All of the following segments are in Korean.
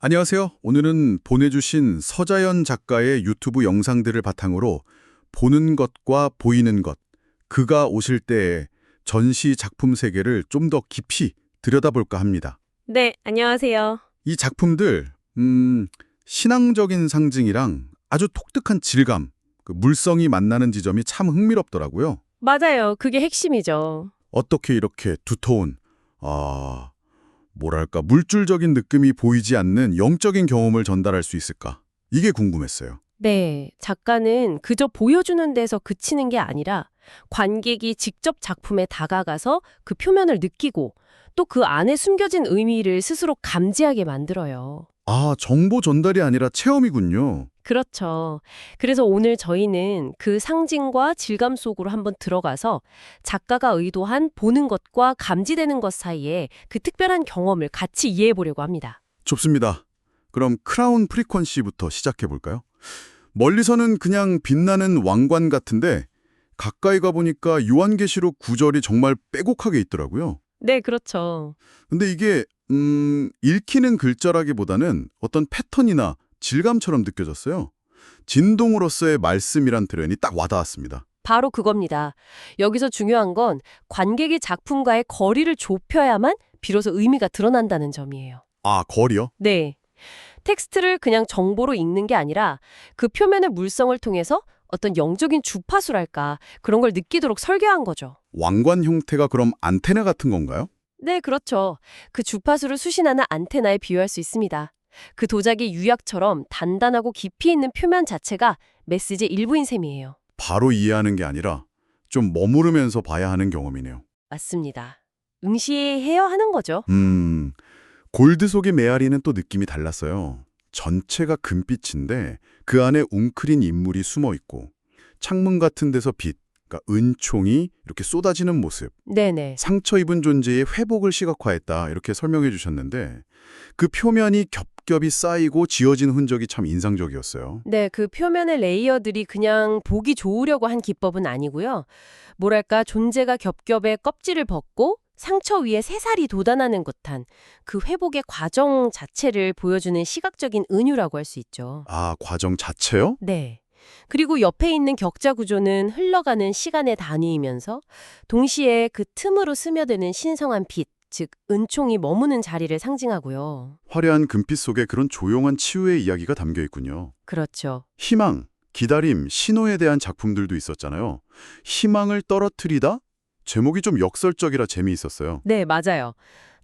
안녕하세요. 오늘은 보내주신 서자연 작가의 유튜브 영상들을 바탕으로 보는 것과 보이는 것, 그가 오실 때의 전시 작품 세계를 좀 더 깊이 들여다볼까 합니다. 네, 안녕하세요. 이 작품들, 신앙적인 상징이랑 아주 독특한 질감, 물성이 만나는 지점이 참 흥미롭더라고요. 맞아요. 그게 핵심이죠. 어떻게 이렇게 두터운, 뭐랄까, 물줄적인 느낌이 보이지 않는 영적인 경험을 전달할 수 있을까? 이게 궁금했어요. 네, 작가는 그저 보여주는 데서 그치는 게 아니라 관객이 직접 작품에 다가가서 그 표면을 느끼고 또 그 안에 숨겨진 의미를 스스로 감지하게 만들어요. 아, 정보 전달이 아니라 체험이군요. 그렇죠. 그래서 오늘 저희는 그 상징과 질감 속으로 한번 들어가서 작가가 의도한 보는 것과 감지되는 것 사이에 그 특별한 경험을 같이 이해해 보려고 합니다. 좋습니다. 그럼 크라운 프리퀀시부터 시작해 볼까요? 멀리서는 그냥 빛나는 왕관 같은데 가까이 가보니까 요한계시록 구절이 정말 빼곡하게 있더라고요. 네, 그렇죠. 근데 이게 읽히는 글자라기보다는 어떤 패턴이나 질감처럼 느껴졌어요. 진동으로서의 말씀이란 표현이 딱 와닿았습니다. 바로 그겁니다. 여기서 중요한 건 관객이 작품과의 거리를 좁혀야만 비로소 의미가 드러난다는 점이에요. 아, 거리요? 네. 텍스트를 그냥 정보로 읽는 게 아니라 그 표면의 물성을 통해서 어떤 영적인 주파수랄까 그런 걸 느끼도록 설계한 거죠. 왕관 형태가 그럼 안테나 같은 건가요? 네, 그렇죠. 그 주파수를 수신하는 안테나에 비유할 수 있습니다. 그 도자기 유약처럼 단단하고 깊이 있는 표면 자체가 메시지의 일부인 셈이에요. 바로 이해하는 게 아니라 좀 머무르면서 봐야 하는 경험이네요. 맞습니다. 응시해야 하는 거죠. 골드 속의 메아리는 또 느낌이 달랐어요. 전체가 금빛인데 그 안에 웅크린 인물이 숨어 있고 창문 같은 데서 빛, 그러니까 은총이 이렇게 쏟아지는 모습, 네네. 상처 입은 존재의 회복을 시각화했다 이렇게 설명해 주셨는데 그 표면이 겹겹이 쌓이고 지어진 흔적이 참 인상적이었어요. 네, 그 표면의 레이어들이 그냥 보기 좋으려고 한 기법은 아니고요. 뭐랄까, 존재가 겹겹의 껍질을 벗고 상처 위에 새살이 돋아나는 듯한 그 회복의 과정 자체를 보여주는 시각적인 은유라고 할 수 있죠. 아, 과정 자체요? 네. 그리고 옆에 있는 격자 구조는 흘러가는 시간의 단위이면서 동시에 그 틈으로 스며드는 신성한 빛, 즉 은총이 머무는 자리를 상징하고요. 화려한 금빛 속에 그런 조용한 치유의 이야기가 담겨 있군요. 그렇죠. 희망, 기다림, 신호에 대한 작품들도 있었잖아요. 희망을 떨어뜨리다? 제목이 좀 역설적이라 재미있었어요. 네, 맞아요.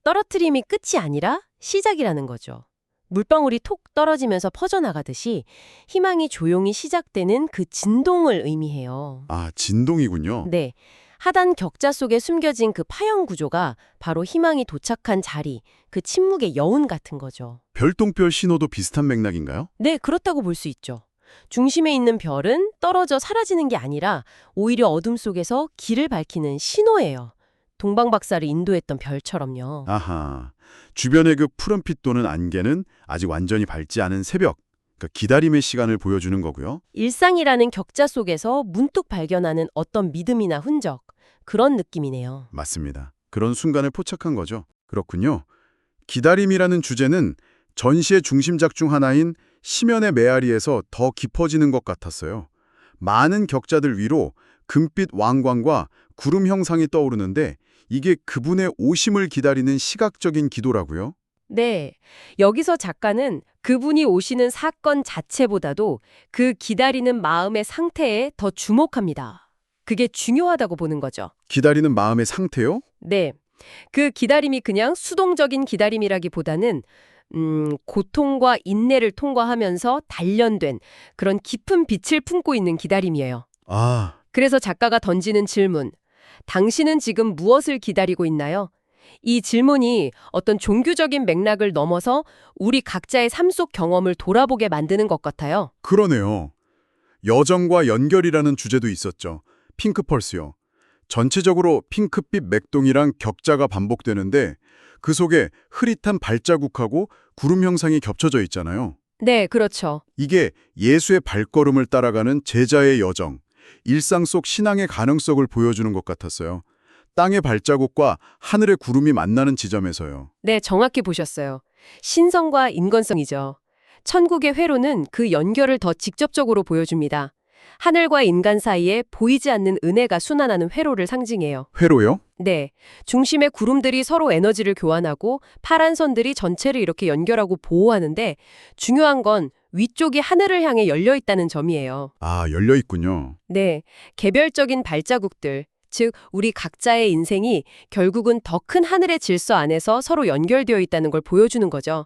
떨어뜨림이 끝이 아니라 시작이라는 거죠. 물방울이 톡 떨어지면서 퍼져나가듯이 희망이 조용히 시작되는 그 진동을 의미해요. 아, 진동이군요. 네. 하단 격자 속에 숨겨진 그 파형 구조가 바로 희망이 도착한 자리, 그 침묵의 여운 같은 거죠. 별똥별 신호도 비슷한 맥락인가요? 네, 그렇다고 볼 수 있죠. 중심에 있는 별은 떨어져 사라지는 게 아니라 오히려 어둠 속에서 길을 밝히는 신호예요. 동방박사를 인도했던 별처럼요. 아하, 주변의 그 푸른빛 도는 안개는 아직 완전히 밝지 않은 새벽, 그러니까 기다림의 시간을 보여주는 거고요. 일상이라는 격자 속에서 문득 발견하는 어떤 믿음이나 흔적, 그런 느낌이네요. 맞습니다. 그런 순간을 포착한 거죠. 그렇군요. 기다림이라는 주제는 전시의 중심작 중 하나인 심연의 메아리에서 더 깊어지는 것 같았어요. 많은 격자들 위로 금빛 왕관과 구름 형상이 떠오르는데 이게 그분의 오심을 기다리는 시각적인 기도라고요? 네, 여기서 작가는 그분이 오시는 사건 자체보다도 그 기다리는 마음의 상태에 더 주목합니다. 그게 중요하다고 보는 거죠. 기다리는 마음의 상태요? 네, 그 기다림이 그냥 수동적인 기다림이라기보다는 고통과 인내를 통과하면서 단련된 그런 깊은 빛을 품고 있는 기다림이에요. 아, 그래서 작가가 던지는 질문, 당신은 지금 무엇을 기다리고 있나요? 이 질문이 어떤 종교적인 맥락을 넘어서 우리 각자의 삶 속 경험을 돌아보게 만드는 것 같아요. 그러네요. 여정과 연결이라는 주제도 있었죠. 핑크펄스요. 전체적으로 핑크빛 맥동이랑 격자가 반복되는데 그 속에 흐릿한 발자국하고 구름 형상이 겹쳐져 있잖아요. 네, 그렇죠. 이게 예수의 발걸음을 따라가는 제자의 여정, 일상 속 신앙의 가능성을 보여주는 것 같았어요. 땅의 발자국과 하늘의 구름이 만나는 지점에서요. 네, 정확히 보셨어요. 신성과 인건성이죠. 천국의 회로는 그 연결을 더 직접적으로 보여줍니다. 하늘과 인간 사이에 보이지 않는 은혜가 순환하는 회로를 상징해요. 회로요? 네, 중심의 구름들이 서로 에너지를 교환하고 파란 선들이 전체를 이렇게 연결하고 보호하는데 중요한 건 위쪽이 하늘을 향해 열려 있다는 점이에요. 아, 열려 있군요. 네, 개별적인 발자국들, 즉 우리 각자의 인생이 결국은 더 큰 하늘의 질서 안에서 서로 연결되어 있다는 걸 보여주는 거죠.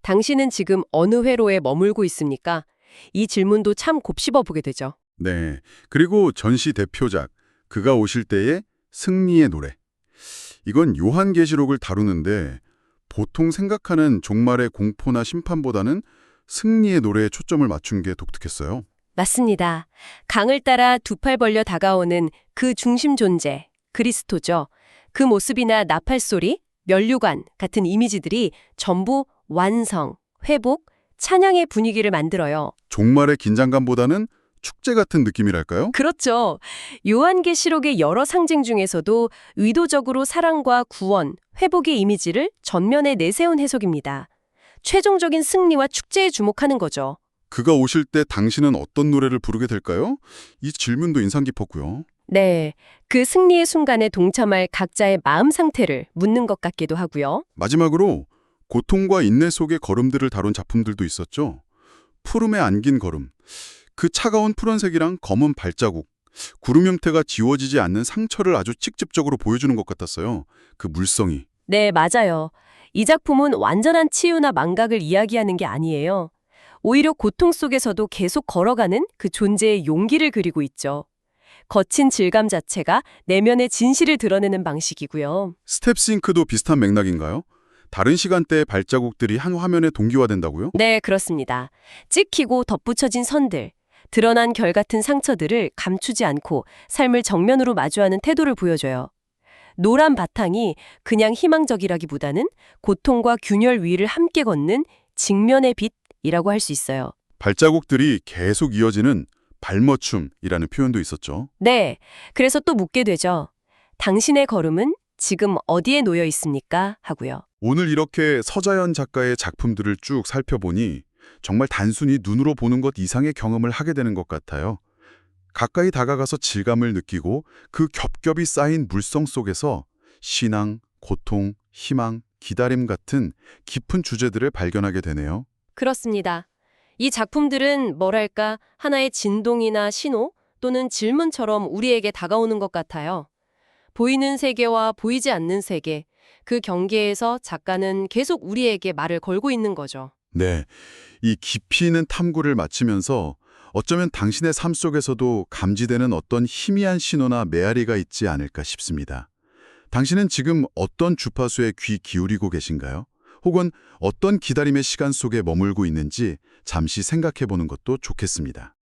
당신은 지금 어느 회로에 머물고 있습니까? 이 질문도 참 곱씹어 보게 되죠. 네. 그리고 전시 대표작 그가 오실 때의 승리의 노래. 이건 요한계시록을 다루는데 보통 생각하는 종말의 공포나 심판보다는 승리의 노래에 초점을 맞춘 게 독특했어요. 맞습니다. 강을 따라 두 팔 벌려 다가오는 그 중심 존재, 그리스도죠. 그 모습이나 나팔 소리, 면류관 같은 이미지들이 전부 완성, 회복, 찬양의 분위기를 만들어요. 종말의 긴장감보다는 축제 같은 느낌이랄까요? 그렇죠. 요한계시록의 여러 상징 중에서도 의도적으로 사랑과 구원, 회복의 이미지를 전면에 내세운 해석입니다. 최종적인 승리와 축제에 주목하는 거죠. 그가 오실 때 당신은 어떤 노래를 부르게 될까요? 이 질문도 인상 깊었고요. 네, 그 승리의 순간에 동참할 각자의 마음 상태를 묻는 것 같기도 하고요. 마지막으로 고통과 인내 속의 걸음들을 다룬 작품들도 있었죠. 푸름에 안긴 걸음. 그 차가운 푸른색이랑 검은 발자국. 구름 형태가 지워지지 않는 상처를 아주 직접적으로 보여주는 것 같았어요. 그 물성이. 네, 맞아요. 이 작품은 완전한 치유나 망각을 이야기하는 게 아니에요. 오히려 고통 속에서도 계속 걸어가는 그 존재의 용기를 그리고 있죠. 거친 질감 자체가 내면의 진실을 드러내는 방식이고요. 스텝싱크도 비슷한 맥락인가요? 다른 시간대의 발자국들이 한 화면에 동기화된다고요? 네, 그렇습니다. 찍히고 덧붙여진 선들, 드러난 결 같은 상처들을 감추지 않고 삶을 정면으로 마주하는 태도를 보여줘요. 노란 바탕이 그냥 희망적이라기보다는 고통과 균열 위를 함께 걷는 직면의 빛이라고 할 수 있어요. 발자국들이 계속 이어지는 발맞춤이라는 표현도 있었죠. 네, 그래서 또 묻게 되죠. 당신의 걸음은 지금 어디에 놓여 있습니까? 하고요. 오늘 이렇게 서자연 작가의 작품들을 쭉 살펴보니 정말 단순히 눈으로 보는 것 이상의 경험을 하게 되는 것 같아요. 가까이 다가가서 질감을 느끼고 그 겹겹이 쌓인 물성 속에서 신앙, 고통, 희망, 기다림 같은 깊은 주제들을 발견하게 되네요. 그렇습니다. 이 작품들은 뭐랄까 하나의 진동이나 신호 또는 질문처럼 우리에게 다가오는 것 같아요. 보이는 세계와 보이지 않는 세계, 그 경계에서 작가는 계속 우리에게 말을 걸고 있는 거죠. 네, 이 깊이 있는 탐구를 마치면서 어쩌면 당신의 삶 속에서도 감지되는 어떤 희미한 신호나 메아리가 있지 않을까 싶습니다. 당신은 지금 어떤 주파수에 귀 기울이고 계신가요? 혹은 어떤 기다림의 시간 속에 머물고 있는지 잠시 생각해 보는 것도 좋겠습니다.